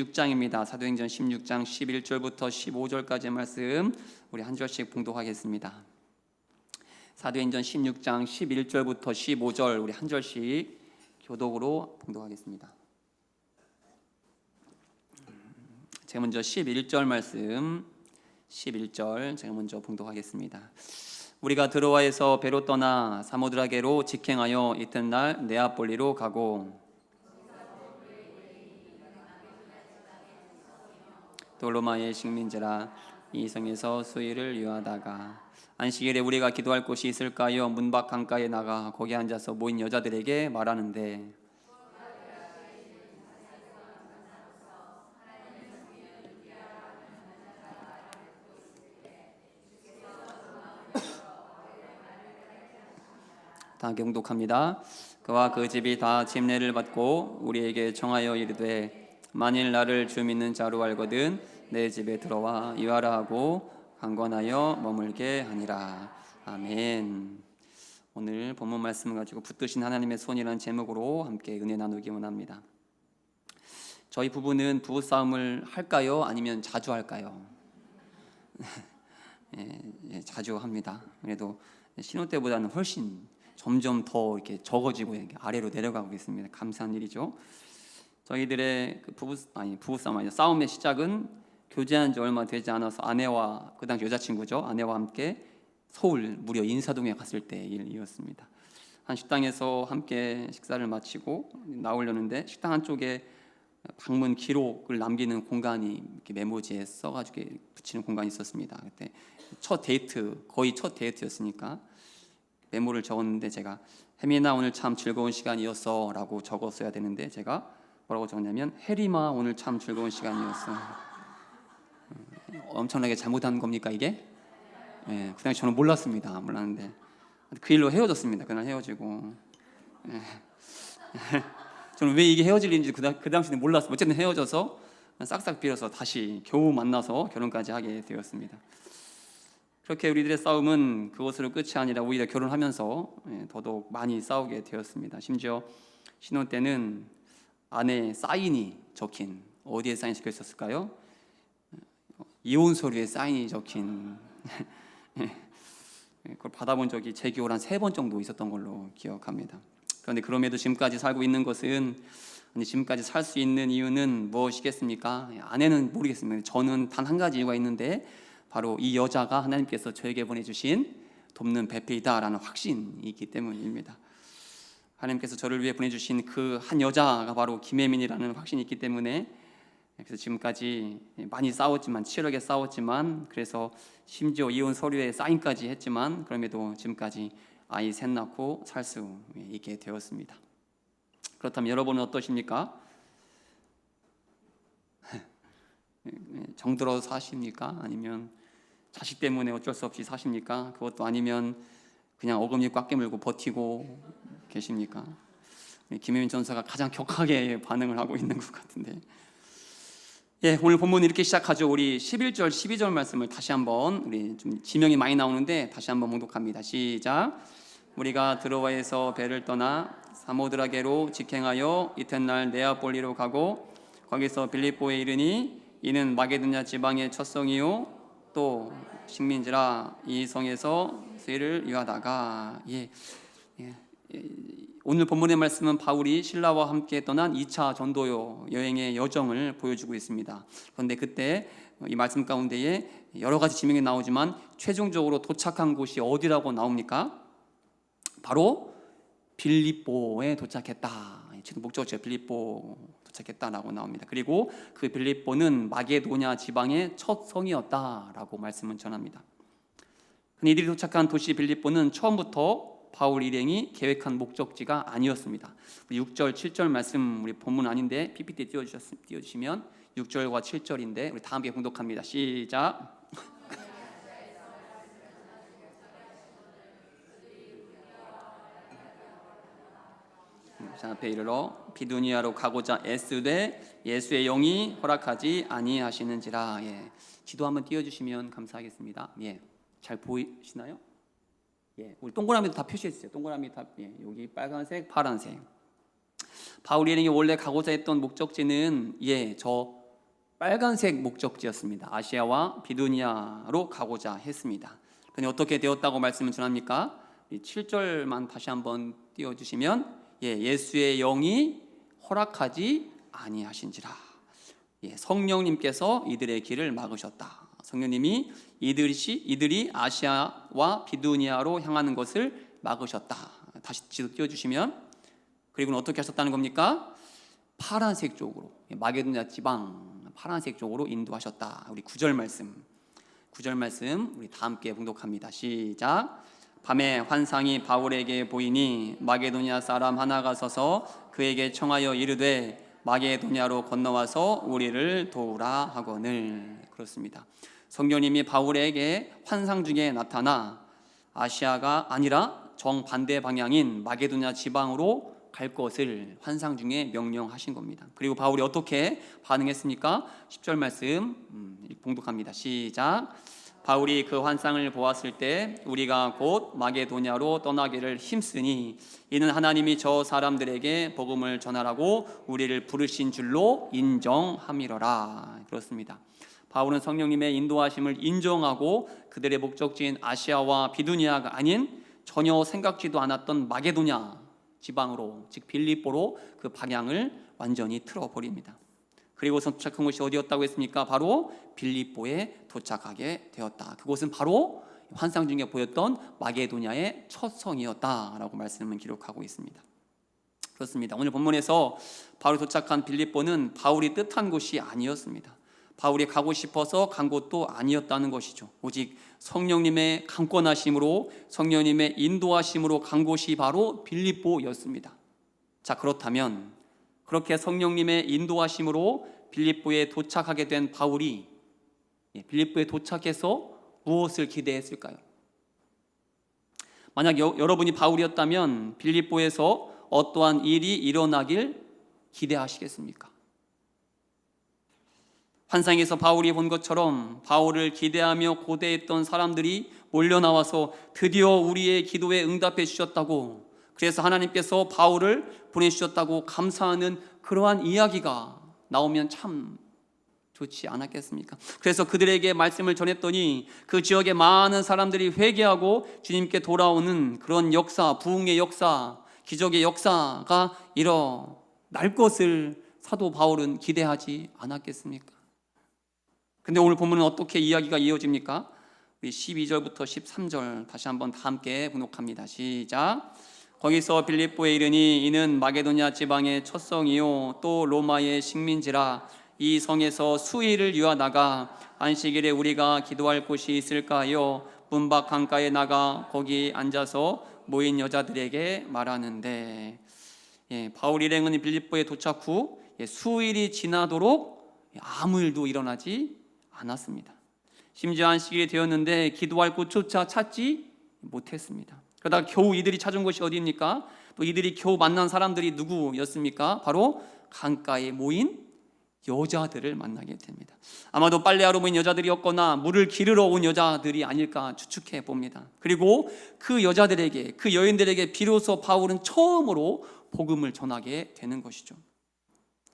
16장입니다. 사도행전 16장 11절부터 15절까지의 말씀 우리 한 절씩 봉독하겠습니다. 사도행전 16장 11절부터 15절 우리 한 절씩 교독으로 봉독하겠습니다. 제가 먼저 11절 말씀 11절 제가 먼저 봉독하겠습니다. 우리가 드로아에서 배로 떠나 사모드라게로 직행하여 이튿날 네아폴리로 가고 돌로마의 식민지라 이 성에서 수일을 유하다가 안식일에 우리가 기도할 곳이 있을까요? 문 밖 강가에 나가 거기 앉아서 모인 여자들에게 말하는데 다 경독합니다. 그와 그 집이 다 침례를 받고 우리에게 청하여 이르되 만일 나를 주 믿는 자로 알거든 내 집에 들어와 유하라 하고 강권하여 머물게 하니라. 아멘. 오늘 본문 말씀을 가지고 붙드신 하나님의 손이라는 제목으로 함께 은혜 나누기 원합니다. 저희 부부는 부부싸움을 할까요? 아니면 자주 할까요? 자주 합니다. 그래도 신혼 때보다는 훨씬 점점 더 이렇게 적어지고 아래로 내려가고 있습니다. 감사한 일이죠. 저희들의 부부싸움 아니죠. 싸움의 시작은 교제한 지 얼마 되지 않아서 아내와 그 당시 여자친구죠. 아내와 함께 서울 무려 인사동에 갔을 때 일이었습니다. 한 식당에서 함께 식사를 마치고 나오려는데 식당 한쪽에 방문 기록을 남기는 공간이 이렇게 메모지에 써가지고 붙이는 공간이 있었습니다. 그때 거의 첫 데이트였으니까 메모를 적었는데 제가 혜민아 오늘 참 즐거운 시간이었어 라고 적었어야 되는데 제가 뭐라고 적었냐면 혜림아 오늘 참 즐거운 시간이었어. 엄청나게 잘못한 겁니까 이게? 그 당시 저는 몰랐는데 그 일로 헤어졌습니다. 그날 헤어지고 저는 왜 이게 헤어질 일인지 그 당시는 몰랐어요. 어쨌든 헤어져서 싹싹 빌어서 다시 겨우 만나서 결혼까지 하게 되었습니다. 그렇게 우리들의 싸움은 그것으로 끝이 아니라 오히려 결혼하면서 더더욱 많이 싸우게 되었습니다. 심지어 신혼 때는 아내 사인이 적힌, 어디에 사인 적혀 있었을까요? 이혼 서류에 사인이 적힌 그걸 받아본 적이 제 기억으로 한 3번 정도 있었던 걸로 기억합니다. 그런데 그럼에도 지금까지 살고 있는 것은 지금까지 살 수 있는 이유는 무엇이겠습니까? 아내는 모르겠습니다. 저는 단 한 가지 이유가 있는데 바로 이 여자가 하나님께서 저에게 보내주신 돕는 배필이다라는 확신이 있기 때문입니다. 하나님께서 저를 위해 보내주신 그 한 여자가 바로 김혜민이라는 확신이 있기 때문에 그래서 지금까지 많이 싸웠지만 치열하게 싸웠지만 그래서 심지어 이혼 서류에 사인까지 했지만 그럼에도 지금까지 아이 셋 낳고 살 수 있게 되었습니다. 그렇다면 여러분은 어떠십니까? 정들어서 사십니까? 아니면 자식 때문에 어쩔 수 없이 사십니까? 그것도 아니면 그냥 어금니 꽉 깨물고 버티고 계십니까? 김혜민 전사가 가장 격하게 반응을 하고 있는 것 같은데 오늘 본문 이렇게 시작하죠. 우리 11절 12절 말씀을 다시 한번 우리 좀 지명이 많이 나오는데 다시 한번 봉독합니다. 시작. 우리가 드로아에서 배를 떠나 사모드라게로 직행하여 이튿날 네아폴리로 가고 거기서 빌립보에 이르니 이는 마게도냐 지방의 첫 성이요 또 식민지라 이 성에서 수일을 유하다가 오늘 본문의 말씀은 바울이 신라와 함께 떠난 2차 전도 여행의 여정을 보여주고 있습니다. 그런데 그때 이 말씀 가운데에 여러 가지 지명이 나오지만 최종적으로 도착한 곳이 어디라고 나옵니까? 바로 빌립보에 도착했다. 지금 목적지가 빌립보 도착했다라고 나옵니다. 그리고 그 빌립보는 마게도냐 지방의 첫 성이었다라고 말씀은 전합니다. 근데 이들이 도착한 도시 빌립보는 처음부터 바울 일행이 계획한 목적지가 아니었습니다. 6절 7절 말씀 우리 본문 아닌데 PPT 띄워주시면 6절과 7절인데 우리 다 함께 봉독합니다. 시작. 자, 앞에 이르러 비두니아로 가고자 애쓰되 예수의 영이 허락하지 아니하시는지라. 지도 한번 띄워주시면 감사하겠습니다. 잘 보이시나요? 우리 동그라미도 다 표시했어요. 동그라미 다 여기 빨간색, 파란색. 바울 일행이 원래 가고자 했던 목적지는 저 빨간색 목적지였습니다. 아시아와 비두니아로 가고자 했습니다. 그런데 어떻게 되었다고 말씀을 전합니까? 7절만 다시 한번 띄워주시면 예수의 영이 허락하지 아니하신지라. 성령님께서 이들의 길을 막으셨다. 성령님이 이들이 아시아와 비두니아로 향하는 것을 막으셨다. 다시 지도 띄워주시면, 그리고는 어떻게 하셨다는 겁니까? 파란색 쪽으로, 마게도냐 지방 파란색 쪽으로 인도하셨다. 우리 9절 말씀 우리 다 함께 봉독합니다. 시작. 밤에 환상이 바울에게 보이니 마게도냐 사람 하나가 서서 그에게 청하여 이르되 마게도냐로 건너와서 우리를 도우라 하거늘. 그렇습니다. 성령님이 바울에게 환상 중에 나타나 아시아가 아니라 정반대 방향인 마게도냐 지방으로 갈 것을 환상 중에 명령하신 겁니다. 그리고 바울이 어떻게 반응했습니까? 10절 말씀 봉독합니다. 시작. 바울이 그 환상을 보았을 때 우리가 곧 마게도냐로 떠나기를 힘쓰니 이는 하나님이 저 사람들에게 복음을 전하라고 우리를 부르신 줄로 인정함이러라. 그렇습니다. 바울은 성령님의 인도하심을 인정하고 그들의 목적지인 아시아와 비두니아가 아닌 전혀 생각지도 않았던 마게도냐 지방으로, 즉 빌립보로 그 방향을 완전히 틀어버립니다. 그리고서 도착한 곳이 어디였다고 했습니까? 바로 빌립보에 도착하게 되었다. 그곳은 바로 환상 중에 보였던 마게도냐의 첫 성이었다라고 말씀을 기록하고 있습니다. 그렇습니다. 오늘 본문에서 바울이 도착한 빌립보는 바울이 뜻한 곳이 아니었습니다. 바울이 가고 싶어서 간 곳도 아니었다는 것이죠. 오직 성령님의 강권하심으로, 성령님의 인도하심으로 간 곳이 바로 빌립보였습니다. 자, 그렇다면 그렇게 성령님의 인도하심으로 빌립보에 도착하게 된 바울이 빌립보에 도착해서 무엇을 기대했을까요? 만약 여러분이 바울이었다면 빌립보에서 어떠한 일이 일어나길 기대하시겠습니까? 환상에서 바울이 본 것처럼 바울을 기대하며 고대했던 사람들이 몰려나와서 드디어 우리의 기도에 응답해 주셨다고, 그래서 하나님께서 바울을 보내주셨다고 감사하는 그러한 이야기가 나오면 참 좋지 않았겠습니까? 그래서 그들에게 말씀을 전했더니 그 지역의 많은 사람들이 회개하고 주님께 돌아오는 그런 역사, 부흥의 역사, 기적의 역사가 일어날 것을 사도 바울은 기대하지 않았겠습니까? 근데 오늘 본문은 어떻게 이야기가 이어집니까? 우리 12절부터 13절 다시 한번 다 함께 분독합니다. 시작. 거기서 빌립보에 이르니 이는 마게도냐 지방의 첫 성이요 또 로마의 식민지라. 이 성에서 수일을 유하다가 안식일에 우리가 기도할 곳이 있을까 하여 문밖 강가에 나가 거기 앉아서 모인 여자들에게 말하는데, 바울 일행은 빌립보에 도착 후 수일이 지나도록 아무 일도 일어나지 않았습니다. 심지어 안식일이 되었는데 기도할 곳조차 찾지 못했습니다. 그러다가 겨우 이들이 찾은 곳이 어디입니까? 또 이들이 겨우 만난 사람들이 누구였습니까? 바로 강가에 모인 여자들을 만나게 됩니다. 아마도 빨래하러 모인 여자들이었거나 물을 기르러 온 여자들이 아닐까 추측해 봅니다. 그리고 그 여자들에게, 그 여인들에게 비로소 바울은 처음으로 복음을 전하게 되는 것이죠.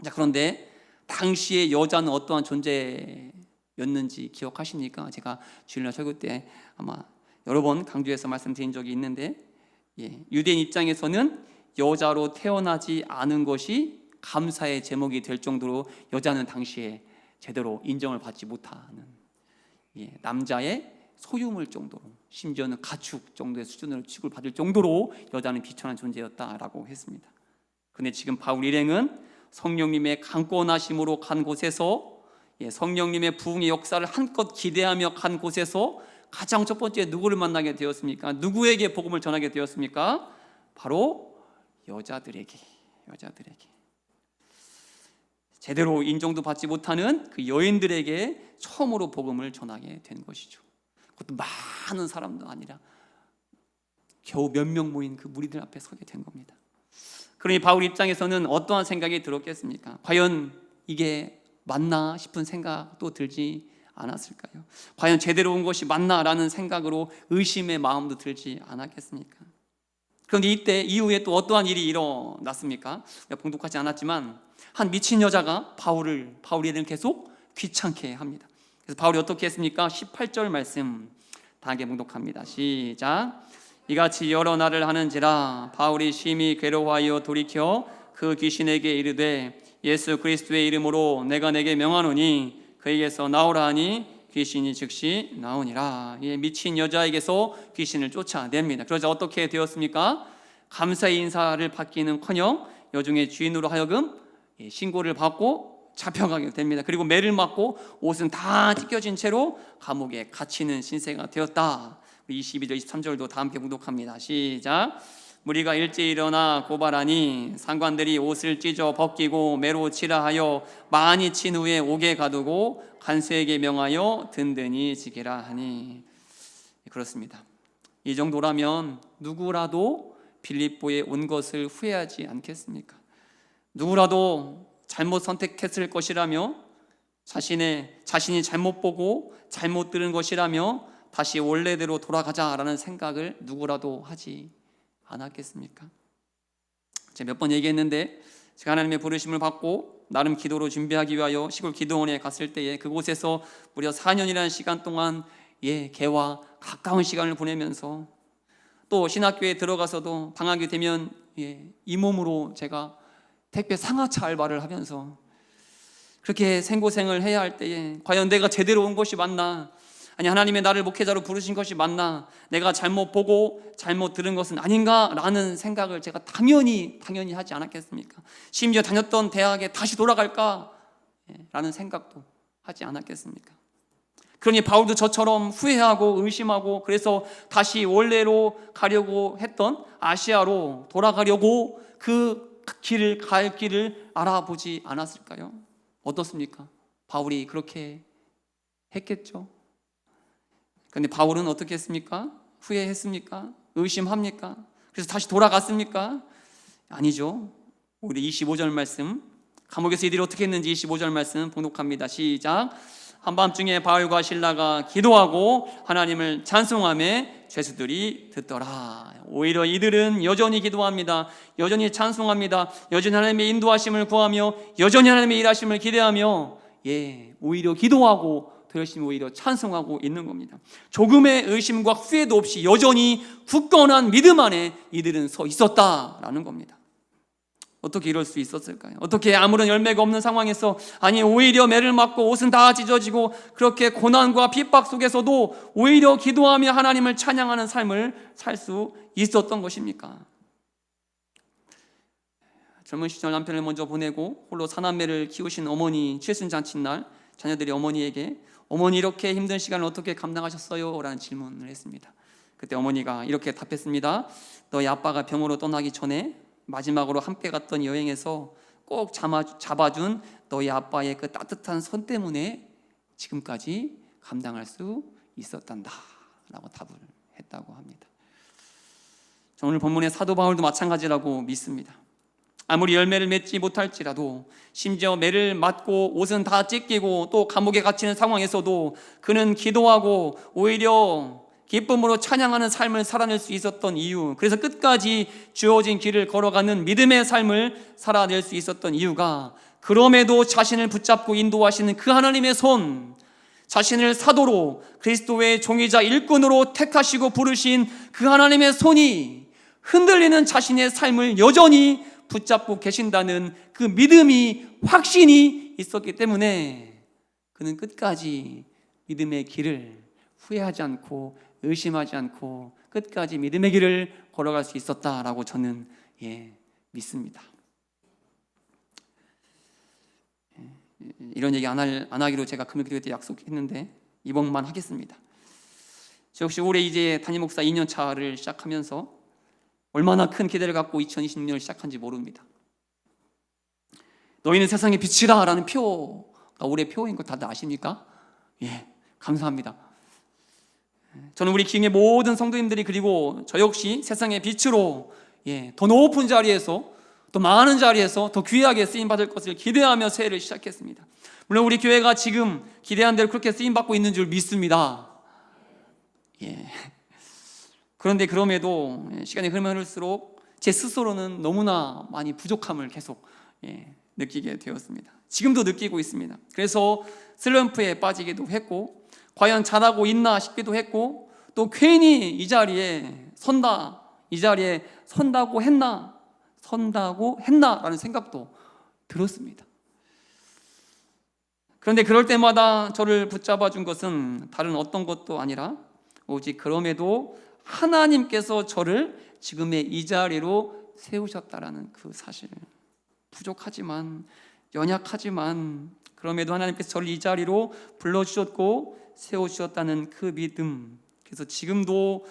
자, 그런데 당시의 여자는 어떠한 존재였는지 기억하십니까? 제가 주일날 설교 때 아마 여러 번 강조해서 말씀드린 적이 있는데, 유대인 입장에서는 여자로 태어나지 않은 것이 감사의 제목이 될 정도로 여자는 당시에 제대로 인정을 받지 못하는, 남자의 소유물 정도로, 심지어는 가축 정도의 수준으로 취급받을 정도로 여자는 비천한 존재였다라고 했습니다. 그런데 지금 바울 일행은 성령님의 강권하심으로 간 곳에서, 성령님의 부흥의 역사를 한껏 기대하며 간 곳에서 가장 첫 번째 누구를 만나게 되었습니까? 누구에게 복음을 전하게 되었습니까? 바로 여자들에게. 제대로 인정도 받지 못하는 그 여인들에게 처음으로 복음을 전하게 된 것이죠. 그것도 많은 사람도 아니라 겨우 몇 명 모인 그 무리들 앞에 서게 된 겁니다. 그러니 바울 입장에서는 어떠한 생각이 들었겠습니까? 과연 이게 맞나 싶은 생각도 들지 않았을까요? 과연 제대로 온 것이 맞나라는 생각으로 의심의 마음도 들지 않았겠습니까? 그런데 이때 이후에 또 어떠한 일이 일어났습니까? 봉독하지 않았지만 한 미친 여자가 바울이를 계속 귀찮게 합니다. 그래서 바울이 어떻게 했습니까? 18절 말씀 다 함께 봉독합니다. 시작. 이같이 여러 날을 하는지라 바울이 심히 괴로워하여 돌이켜 그 귀신에게 이르되 예수 그리스도의 이름으로 내가 내게 명하노니 그에게서 나오라 하니 귀신이 즉시 나오니라. 미친 여자에게서 귀신을 쫓아냅니다. 그러자 어떻게 되었습니까? 감사의 인사를 받기는커녕 여종의 주인으로 하여금 신고를 받고 잡혀가게 됩니다. 그리고 매를 맞고 옷은 다 찢겨진 채로 감옥에 갇히는 신세가 되었다. 22절 23절도 다 함께 봉독합니다. 시작. 무리가 일찍 일어나 고발하니 상관들이 옷을 찢어 벗기고 매로 치라 하여 많이 친 후에 옥에 가두고 간수에게 명하여 든든히 지키라 하니. 그렇습니다. 이 정도라면 누구라도 빌립보에 온 것을 후회하지 않겠습니까? 누구라도 잘못 선택했을 것이라며 자신이 잘못 보고 잘못 들은 것이라며 다시 원래대로 돌아가자라는 생각을 누구라도 하지 않았겠습니까? 제가 몇 번 얘기했는데 제가 하나님의 부르심을 받고 나름 기도로 준비하기 위하여 시골 기도원에 갔을 때에 그곳에서 무려 4년이라는 시간 동안 개와 가까운 시간을 보내면서 또 신학교에 들어가서도 방학이 되면 이 몸으로 제가 택배 상하차 알바를 하면서 그렇게 생고생을 해야 할 때에 과연 내가 제대로 온 것이 맞나? 아니 하나님의 나를 목회자로 부르신 것이 맞나? 내가 잘못 보고 잘못 들은 것은 아닌가라는 생각을 제가 당연히 하지 않았겠습니까? 심지어 다녔던 대학에 다시 돌아갈까? 라는 생각도 하지 않았겠습니까? 그러니 바울도 저처럼 후회하고 의심하고 그래서 다시 원래로 가려고 했던 아시아로 돌아가려고 그 길을 갈 길을 알아보지 않았을까요? 어떻습니까? 바울이 그렇게 했겠죠. 그런데 바울은 어떻게 했습니까? 후회했습니까? 의심합니까? 그래서 다시 돌아갔습니까? 아니죠. 오히려 25절 말씀, 감옥에서 이들이 어떻게 했는지 25절 말씀 봉독합니다. 시작. 한밤중에 바울과 실라가 기도하고 하나님을 찬송하며 죄수들이 듣더라. 오히려 이들은 여전히 기도합니다. 여전히 찬송합니다. 여전히 하나님의 인도하심을 구하며 여전히 하나님의 일하심을 기대하며 오히려 기도하고 더 열심히 오히려 찬송하고 있는 겁니다. 조금의 의심과 후회도 없이 여전히 굳건한 믿음 안에 이들은 서 있었다라는 겁니다. 어떻게 이럴 수 있었을까요? 어떻게 아무런 열매가 없는 상황에서 아니 오히려 매를 맞고 옷은 다 찢어지고 그렇게 고난과 핍박 속에서도 오히려 기도하며 하나님을 찬양하는 삶을 살 수 있었던 것입니까? 젊은 시절 남편을 먼저 보내고 홀로 사남매를 키우신 어머니 칠순잔치날 자녀들이 어머니에게 어머니 이렇게 힘든 시간을 어떻게 감당하셨어요? 라는 질문을 했습니다. 그때 어머니가 이렇게 답했습니다. 너희 아빠가 병으로 떠나기 전에 마지막으로 함께 갔던 여행에서 꼭 잡아준 너희 아빠의 그 따뜻한 손 때문에 지금까지 감당할 수 있었단다 라고 답을 했다고 합니다. 오늘 본문의 사도 바울도 마찬가지라고 믿습니다. 아무리 열매를 맺지 못할지라도 심지어 매를 맞고 옷은 다 찢기고 또 감옥에 갇히는 상황에서도 그는 기도하고 오히려 기쁨으로 찬양하는 삶을 살아낼 수 있었던 이유, 그래서 끝까지 주어진 길을 걸어가는 믿음의 삶을 살아낼 수 있었던 이유가 그럼에도 자신을 붙잡고 인도하시는 그 하나님의 손, 자신을 사도로 그리스도의 종이자 일꾼으로 택하시고 부르신 그 하나님의 손이 흔들리는 자신의 삶을 여전히 붙잡고 계신다는 그 믿음이, 확신이 있었기 때문에 그는 끝까지 믿음의 길을 후회하지 않고 의심하지 않고 끝까지 믿음의 길을 걸어갈 수 있었다라고 저는 믿습니다. 이런 얘기 안 하기로 제가 금요기도 때 약속했는데 이번만 하겠습니다. 저 역시 올해 이제 담임 목사 2년 차를 시작하면서 얼마나 큰 기대를 갖고 2026년을 시작한지 모릅니다. 너희는 세상의 빛이라 라는 표가 올해 표인 거 다들 아십니까? 감사합니다. 저는 우리 기흥의 모든 성도님들이 그리고 저 역시 세상의 빛으로 더 높은 자리에서 더 많은 자리에서 더 귀하게 쓰임받을 것을 기대하며 새해를 시작했습니다. 물론 우리 교회가 지금 기대한 대로 그렇게 쓰임받고 있는 줄 믿습니다. 그런데 그럼에도 시간이 흐르면서일수록 제 스스로는 너무나 많이 부족함을 계속 느끼게 되었습니다. 지금도 느끼고 있습니다. 그래서 슬럼프에 빠지기도 했고, 과연 잘하고 있나 싶기도 했고, 또 괜히 이 자리에 선다고 했나라는 생각도 들었습니다. 그런데 그럴 때마다 저를 붙잡아 준 것은 다른 어떤 것도 아니라 오직 그럼에도 하나님께서 저를 지금의 이 자리로 세우셨다라는 그 사실. 부족하지만, 연약하지만 그럼에도 하나님께서 저를 이 자리로 불러주셨고 세워주셨다는 그 믿음. 그래서 지금도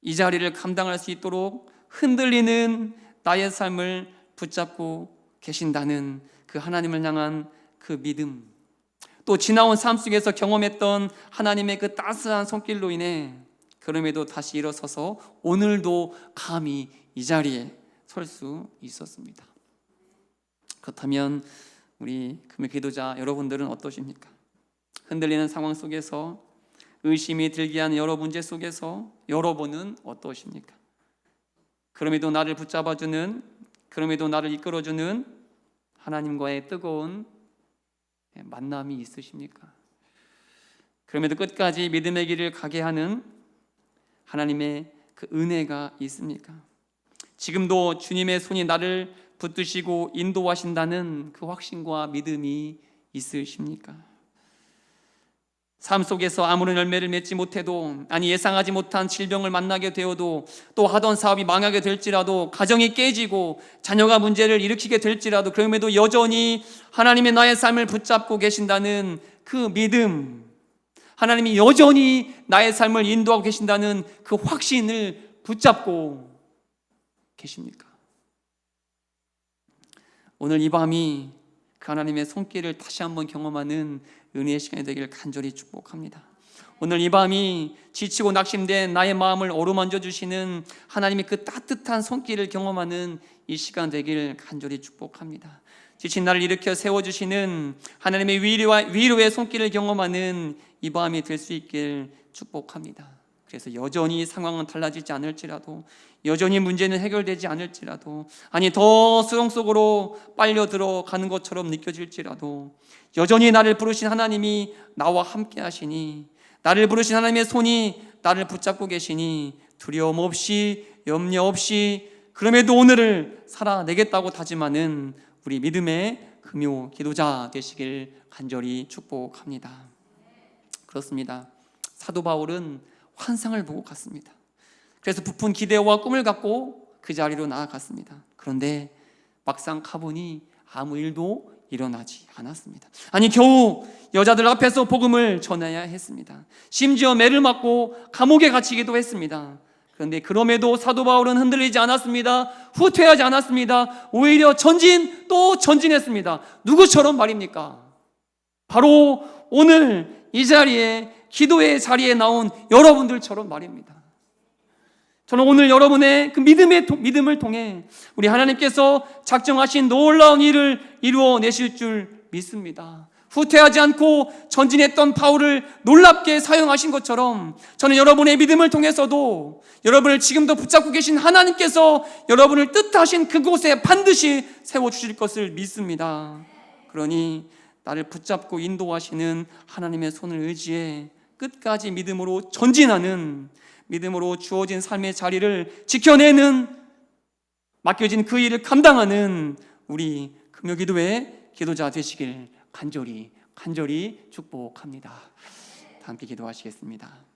이 자리를 감당할 수 있도록 흔들리는 나의 삶을 붙잡고 계신다는 그 하나님을 향한 그 믿음, 또 지나온 삶 속에서 경험했던 하나님의 그 따스한 손길로 인해 그럼에도 다시 일어서서 오늘도 감히 이 자리에 설 수 있었습니다. 그렇다면 우리 금요 기도자 여러분들은 어떠십니까? 흔들리는 상황 속에서, 의심이 들게 하는 여러 문제 속에서 여러분은 어떠십니까? 그럼에도 나를 붙잡아주는, 그럼에도 나를 이끌어주는 하나님과의 뜨거운 만남이 있으십니까? 그럼에도 끝까지 믿음의 길을 가게 하는 하나님의 그 은혜가 있습니까? 지금도 주님의 손이 나를 붙드시고 인도하신다는 그 확신과 믿음이 있으십니까? 삶 속에서 아무런 열매를 맺지 못해도, 아니 예상하지 못한 질병을 만나게 되어도, 또 하던 사업이 망하게 될지라도, 가정이 깨지고 자녀가 문제를 일으키게 될지라도 그럼에도 여전히 하나님의 나의 삶을 붙잡고 계신다는 그 믿음, 하나님이 여전히 나의 삶을 인도하고 계신다는 그 확신을 붙잡고 계십니까? 오늘 이 밤이 그 하나님의 손길을 다시 한번 경험하는 은혜의 시간이 되기를 간절히 축복합니다. 오늘 이 밤이 지치고 낙심된 나의 마음을 어루만져 주시는 하나님의 그 따뜻한 손길을 경험하는 이 시간 되기를 간절히 축복합니다. 지친 나를 일으켜 세워주시는 하나님의 위로의 손길을 경험하는 이 밤이 될 수 있길 축복합니다. 그래서 여전히 상황은 달라지지 않을지라도, 여전히 문제는 해결되지 않을지라도, 아니 더 수렁 속으로 빨려 들어가는 것처럼 느껴질지라도 여전히 나를 부르신 하나님이 나와 함께 하시니, 나를 부르신 하나님의 손이 나를 붙잡고 계시니 두려움 없이, 염려 없이 그럼에도 오늘을 살아내겠다고 다짐하는 우리 믿음의 금요 기도자 되시길 간절히 축복합니다. 그렇습니다. 사도 바울은 환상을 보고 갔습니다. 그래서 부푼 기대와 꿈을 갖고 그 자리로 나아갔습니다. 그런데 막상 가보니 아무 일도 일어나지 않았습니다. 아니 겨우 여자들 앞에서 복음을 전해야 했습니다. 심지어 매를 맞고 감옥에 갇히기도 했습니다. 그런데 그럼에도 사도 바울은 흔들리지 않았습니다. 후퇴하지 않았습니다. 오히려 또 전진했습니다. 누구처럼 말입니까? 바로 오늘 이 자리에, 기도의 자리에 나온 여러분들처럼 말입니다. 저는 오늘 여러분의 그 믿음을 통해 우리 하나님께서 작정하신 놀라운 일을 이루어내실 줄 믿습니다. 후퇴하지 않고 전진했던 바울을 놀랍게 사용하신 것처럼 저는 여러분의 믿음을 통해서도 여러분을 지금도 붙잡고 계신 하나님께서 여러분을 뜻하신 그곳에 반드시 세워주실 것을 믿습니다. 그러니 나를 붙잡고 인도하시는 하나님의 손을 의지해 끝까지 믿음으로 전진하는, 믿음으로 주어진 삶의 자리를 지켜내는, 맡겨진 그 일을 감당하는 우리 금요기도의 기도자 되시길 간절히 축복합니다. 다 함께 기도하시겠습니다.